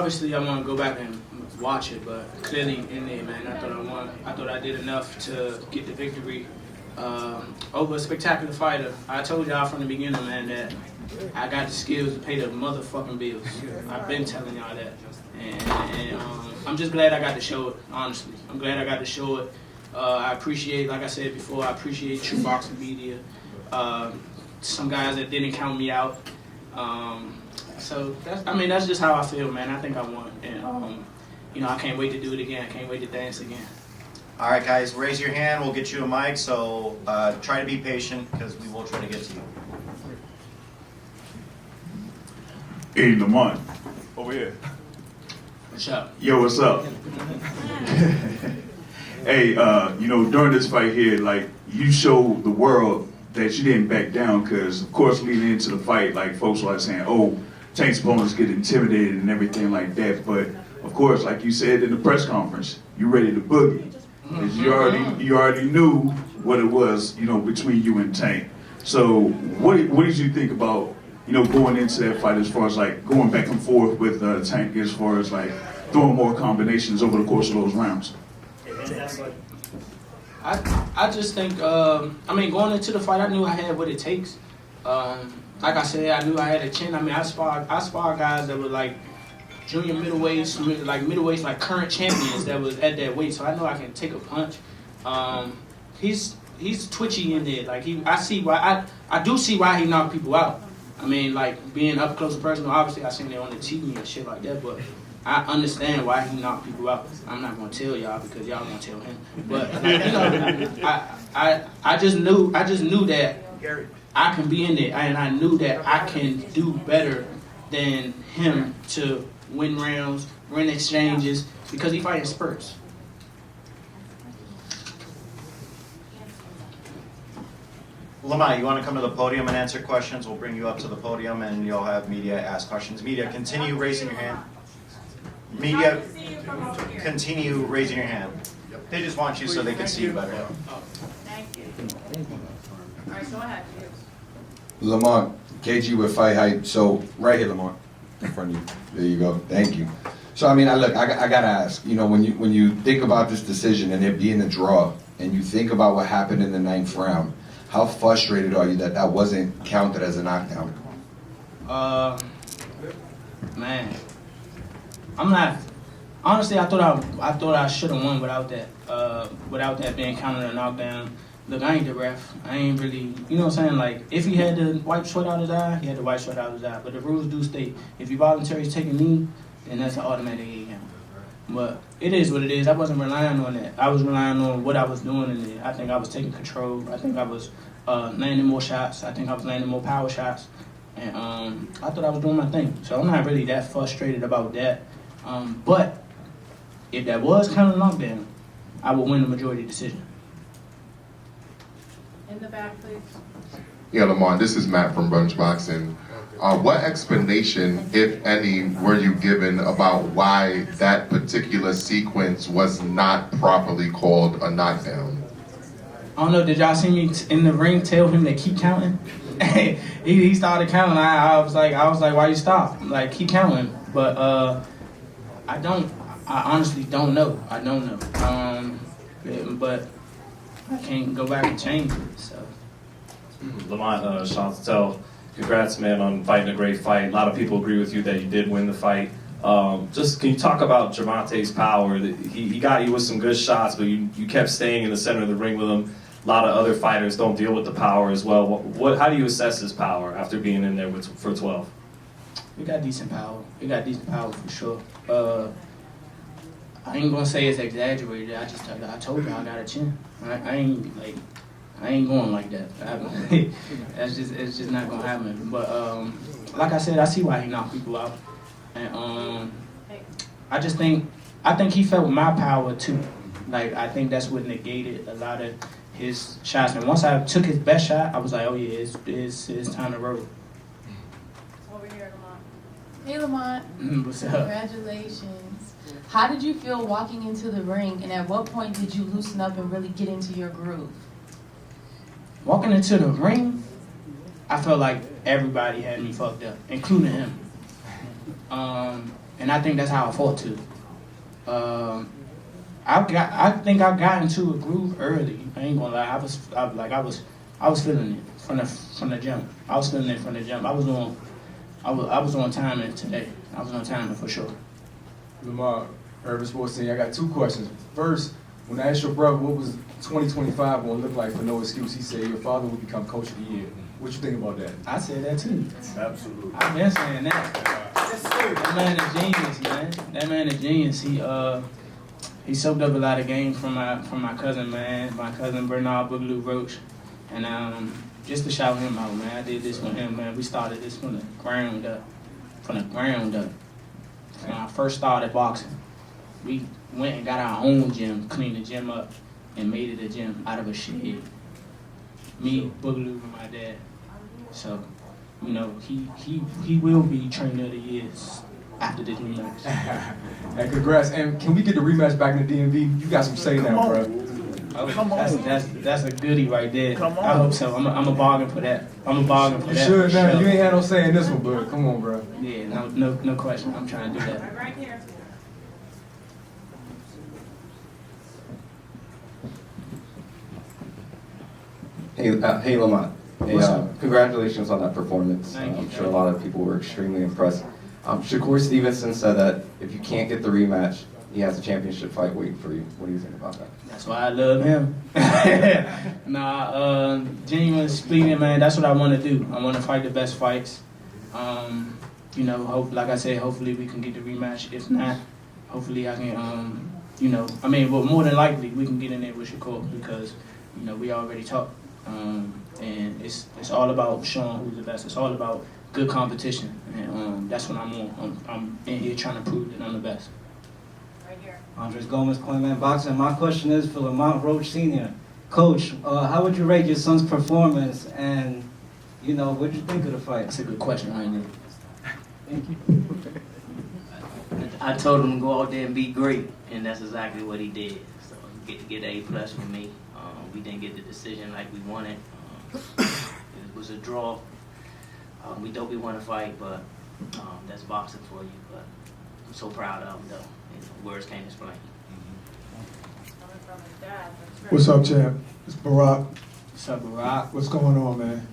obviously I want to go back and watch it, but clearly in there, man, I thought I won. I thought I did enough to get the victory over a spectacular fighter. I told y'all from the beginning, man, that I got the skills to pay the motherfucking bills. I've been telling y'all that. And I'm just glad I got to show it, honestly. I'm glad I got to show it. I appreciate, like I said before, I appreciate true boxing media. Some guys that didn't count me out. So that's just how I feel, man. I think I won, and I can't wait to do it again. I can't wait to dance again. All right, guys, raise your hand. We'll get you a mic. So try to be patient because we will try to get to you. Hey, Lamont, over here. What's up? Yo, what's up? Hey, during this fight here, like, you showed the world that you didn't back down because, of course, leading into the fight, like, folks were saying, oh, Tank's opponents get intimidated and everything like that. But, of course, like you said in the press conference, you ready to boogie. Because you already knew what it was, between you and Tank. So what did you think about, going into that fight as far as, like, going back and forth with Tank as far as, like, throwing more combinations over the course of those rounds? I just think, going into the fight, I knew I had what it takes. Like I said, I knew I had a chin. I spar guys that were like junior middleweights, like current champions that was at that weight. So I know I can take a punch. He's twitchy in there. Like I do see why he knocked people out. Like being up close and personal. Obviously, I seen it on the TV and shit like that, but I understand why he knocked people out. I'm not gonna tell y'all because y'all gonna tell him. But I just knew that I can be in there, and I knew that I can do better than him to win rounds, win exchanges, because he fighting spurts. Lamont, you want to come to the podium and answer questions? We'll bring you up to the podium, and you'll have media ask questions. Media, continue raising your hand. Media, continue raising your hand. They just want you so they can see you better. Thank you. All right, go ahead. Lamont, KG with Fight Hype. So right here, Lamont, in front of you. There you go. Thank you. So I gotta ask. When you think about this decision and it being a draw, and you think about what happened in the 9th round, how frustrated are you that that wasn't counted as a knockdown? Man, I'm not. Honestly, I thought I should have won without that being counted a knockdown. Look, I ain't the ref. I ain't really, you know what I'm saying? Like, if he had to wipe sweat out his eye, he had to wipe sweat out his eye. But the rules do state, if you voluntarily take a knee, then that's an automatic count. But it is what it is. I wasn't relying on that. I was relying on what I was doing in there. I think I was taking control. I think I was landing more shots. I think I was landing more power shots. And I thought I was doing my thing. So I'm not really that frustrated about that. But if that was counted a knockdown, I would win the majority decision. In the back, please. Yeah, Lamont, this is Matt from Brunch Boxing. What explanation, if any, were you given about why that particular sequence was not properly called a knockdown? I don't know, did y'all see me in the ring tell him to keep counting? he started counting. I was like, why you stop? Like, keep counting. But I honestly don't know. I don't know. But I can't go back and change it, so. Lamont, Sean Tell, congrats, man, on fighting a great fight. A lot of people agree with you that you did win the fight. Just can you talk about Gervonta's power? He got you with some good shots, but you kept staying in the center of the ring with him. A lot of other fighters don't deal with the power as well. How do you assess his power after being in there for 12? We got decent power. We got decent power for sure. I ain't gonna say it's exaggerated. I told you I got a chin. I ain't going like that. It's just not gonna happen. But like I said, I see why he knocked people out, and I think he felt my power too. Like, I think that's what negated a lot of his shots. And once I took his best shot, I was like, oh yeah, it's time to roll. Over here, Lamont. Hey, Lamont. What's up? Congratulations. How did you feel walking into the ring, and at what point did you loosen up and really get into your groove? Walking into the ring, I felt like everybody had me fucked up, including him. And and I think that's how I fought too. I think I got into a groove early. I ain't gonna lie. I was feeling it from the jump. I was feeling it from the jump. I was on timing today. I was on timing for sure. Lamont, Urban Sports Team, I got 2 questions. First, when I asked your brother what was 2025 going to look like for No Excuse, he said your father would become Coach of the Year. What you think about that? I said that too. Absolutely. I've been saying that. That man is genius, man. That man is genius. He soaked up a lot of game from my cousin, man. My cousin Lamont Roach, and just to shout him out, man. I did this with him, man. We started this from the ground up. When I first started boxing, we went and got our own gym, cleaned the gym up, and made it a gym out of a shed. Me, Boogaloo, and my dad. So, you know, he will be trainer of the year after this rematch. Hey, congrats. And can we get the rematch back in the DMV? You got some say now, bro. That's a goodie right there. I hope so. I'm a bargain for that. You should, man. You ain't had no say in this one, but come on, bro. Yeah, no question. I'm trying to do that. Right here. Hey Lamont. Hey, What's up? congratulations on that performance. Thank you. I'm sure a lot of people were extremely impressed. Shakur Stevenson said that if you can't get the rematch, he has a championship fight waiting for you. What do you think about that? That's why I love him. Genuinely speaking, man, that's what I want to do. I want to fight the best fights. You know, like I said, hopefully we can get the rematch. If not, hopefully I can, but more than likely we can get in there with Shakur because, you know, we already talked. And it's all about showing who's the best. It's all about good competition, and that's what I'm on. I'm in here trying to prove that I'm the best. Right here. Andres Gomez, Coinman Boxing. My question is for Lamont Roach Sr. Coach, how would you rate your son's performance, and what did you think of the fight? That's a good question right there. Thank you. I told him to go out there and be great, and that's exactly what he did. So get A+ from me. We didn't get the decision like we wanted. It was a draw. We thought we won a fight, but that's boxing for you. But I'm so proud of him, though. Words can't explain. Coming from his dad. That's right. What's up, champ? It's Barack. What's up, Barack? What's going on, man?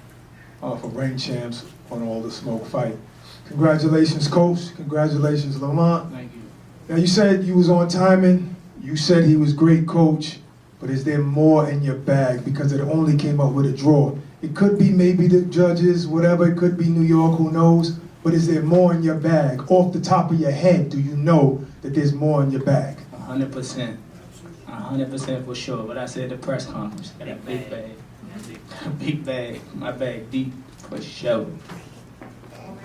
For Ring Champs on all the smoke fight. Congratulations, Coach. Congratulations, Lamont. Thank you. Now, you said you was on timing. You said he was great, Coach. But is there more in your bag? Because it only came up with a draw. It could be maybe the judges, whatever. It could be New York, who knows? But is there more in your bag? Off the top of your head, do you know that there's more in your bag? 100%. 100% for sure. What I said at the press conference. Got a big bag. Big bag. My bag deep for sure. Over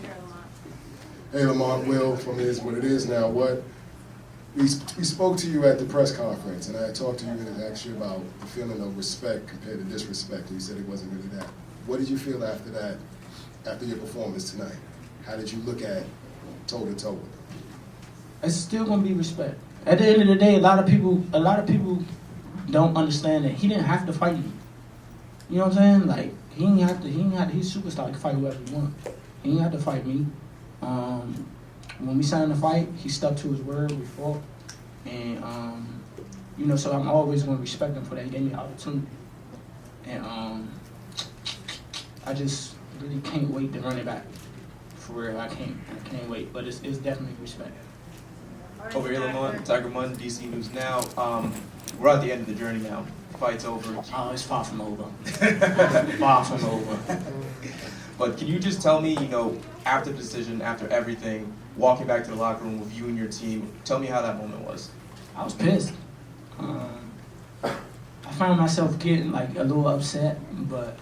here, Lamont. Hey Lamont, Will from It Is What It Is Now. We spoke to you at the press conference, and I talked to you and asked you about the feeling of respect compared to disrespect, and you said it wasn't really that. What did you feel after that, after your performance tonight? How did you look at toe-to-toe with him? It's still gonna be respect. At the end of the day, a lot of people don't understand that he didn't have to fight you. You know what I'm saying? Like he ain't have to. He's a superstar. He can fight whoever he want. He ain't have to fight me. When we signed the fight, he stuck to his word. We fought, and so I'm always going to respect him for that. He gave me the opportunity, and I just really can't wait to run it back. For real, I can't wait. But it's definitely respect. Over here, Lamont, Tiger Munn, DC News Now. We're at the end of the journey now. Fight's over. Oh, it's far from over. Far from over. But can you just tell me, after the decision, after everything, walking back to the locker room with you and your team, tell me how that moment was. I was pissed. I found myself getting like a little upset, but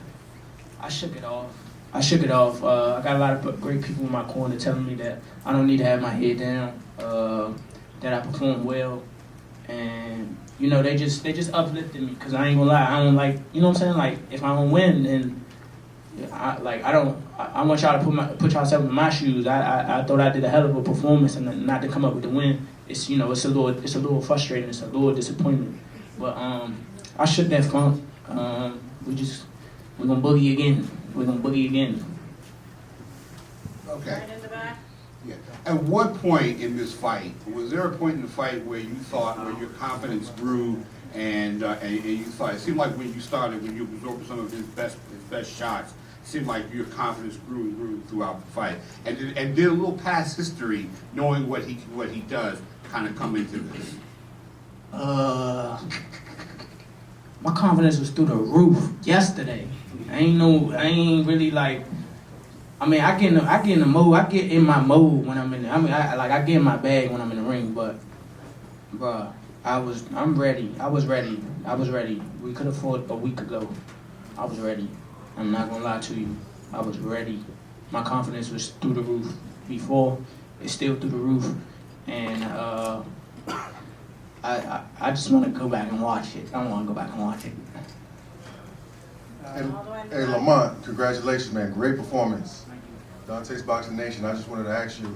I shook it off. I got a lot of great people in my corner telling me that I don't need to have my head down, that I performed well, and they just uplifted me. Cause I ain't gonna lie, I don't like, you know what I'm saying? Like if I don't win, then I want y'all to put yourself in my shoes. I thought I did a hell of a performance, and not to come up with the win, it's it's a little frustrating. It's a little disappointment. But I shook that funk. We're gonna boogie again. Okay. Right in the back. Yeah. At what point in this fight, was there a point in the fight where you thought, where your confidence grew and you thought, it seemed like when you started, when you absorbed some of his best shots, it seemed like your confidence grew and grew throughout the fight. And did a little past history, knowing what he does, kind of come into this? My confidence was through the roof yesterday. I ain't really like. I mean, I get in the mode. I get in my mode when I'm in. I get in my bag when I'm in the ring. But, bruh, I'm ready. I was ready. We could have fought a week ago. I was ready. I'm not gonna lie to you. I was ready. My confidence was through the roof before. It's still through the roof, and I just want to go back and watch it. I want to go back and watch it. Hey, Lamont, congratulations, man. Great performance. Dante's Boxing Nation, I just wanted to ask you,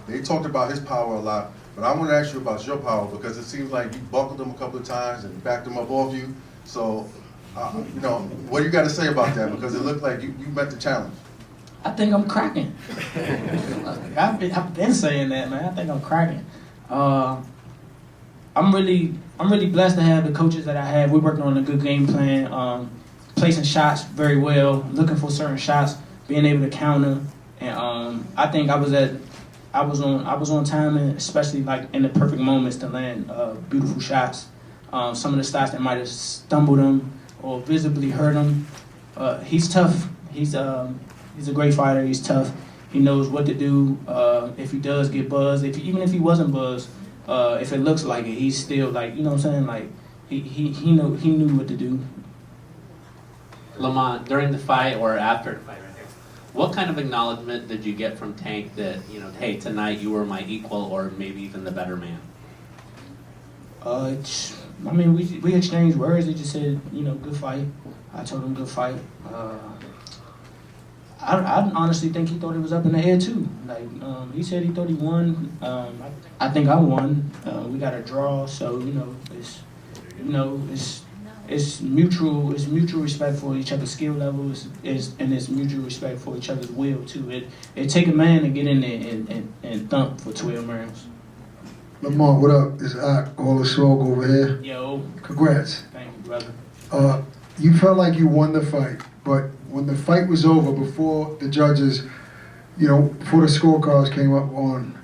they talked about his power a lot, but I want to ask you about your power because it seems like you buckled him a couple of times and backed him up off you. So, what do you got to say about that? Because it looked like you met the challenge. I think I'm cracking. I've been saying that, man. I think I'm cracking. I'm really blessed to have the coaches that I have. We're working on a good game plan, placing shots very well, looking for certain shots, being able to counter, and I think I was on timing, especially like in the perfect moments to land beautiful shots. Some of the shots that might have stumbled him or visibly hurt him. He's tough. He's a great fighter. He's tough. He knows what to do. If he does get buzzed, even if he wasn't buzzed. If it looks like it, he's still like, you know what I'm saying? Like he knew what to do. Lamont, during the fight or after the fight right there, what kind of acknowledgement did you get from Tank that, hey, tonight you were my equal or maybe even the better man? We exchanged words. He just said, good fight. I told him good fight. I honestly think he thought it was up in the air too. Like he said, he thought he won. I think I won. We got a draw, so it's mutual. It's mutual respect for each other's skill levels, and it's mutual respect for each other's will too. It take a man to get in there and thump for 12 rounds. Lamont, what up? It's all the smoke over here. Yo. Congrats. Thank you, brother. You felt like you won the fight, but when the fight was over, before the judges, before the scorecards came up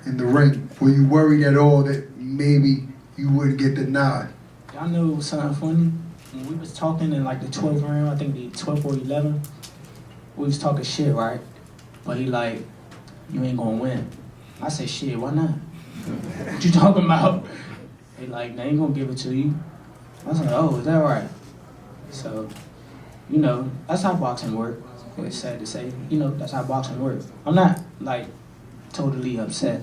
in the ring, were you worried at all that maybe you wouldn't get the nod? Y'all know it was something funny? When we was talking in like the 12th round, I think the 12th or 11th, we was talking shit, right? But he like, you ain't gonna win. I said, shit, why not? What you talking about? He like, they ain't gonna give it to you. I was like, oh, is that right? So, that's how boxing works. It's sad to say, that's how boxing works. I'm not like totally upset.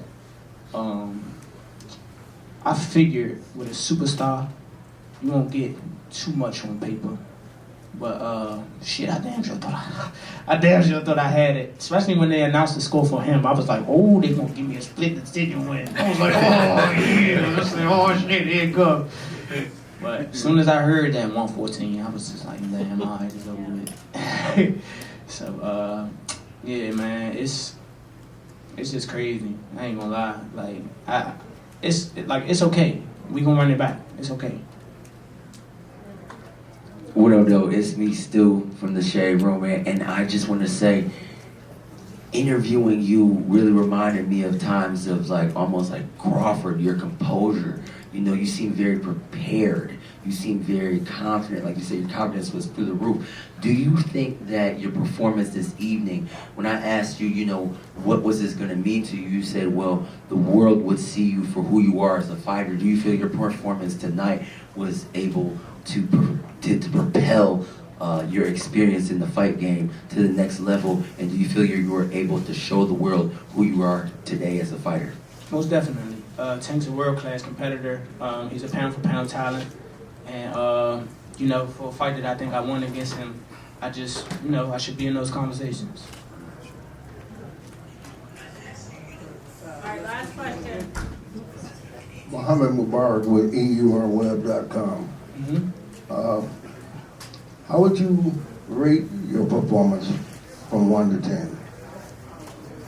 I figured with a superstar, you won't get too much on paper. But shit, I damn sure thought I had it. Especially when they announced the score for him. I was like, oh, they gonna give me a split decision win. I was like, oh yeah. I said, oh shit, here it go. But as soon as I heard that 114, I was just like, damn, all right, it's over with. So yeah, man, it's just crazy. I ain't gonna lie. Like it's okay. We gonna run it back. It's okay. What up, though? It's me, Stu, from the Shade Room, man. And I just want to say, interviewing you really reminded me of times of almost like Crawford, your composure. You seem very prepared. You seem very confident. Like you said, your confidence was through the roof. Do you think that your performance this evening, when I asked you, what was this going to mean to you, you said, well, the world would see you for who you are as a fighter. Do you feel your performance tonight was able to propel your experience in the fight game to the next level? And do you feel you were able to show the world who you are today as a fighter? Most definitely. Tank's a world-class competitor. He's a pound-for-pound talent. And, for a fight that I think I won against him, I just, I should be in those conversations. All right, last question. Muhammad Mubarak with EURweb.com. How would you rate your performance from 1 to 10?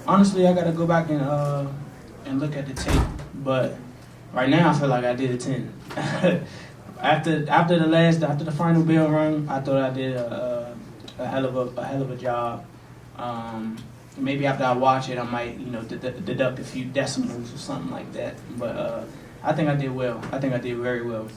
Honestly, I gotta go back and and look at the tape. But right now, I feel like I did a 10. after the final bell rung, I thought I did a hell of a job. Maybe after I watch it, I might deduct a few decimals or something like that. But I think I did well. I think I did very well.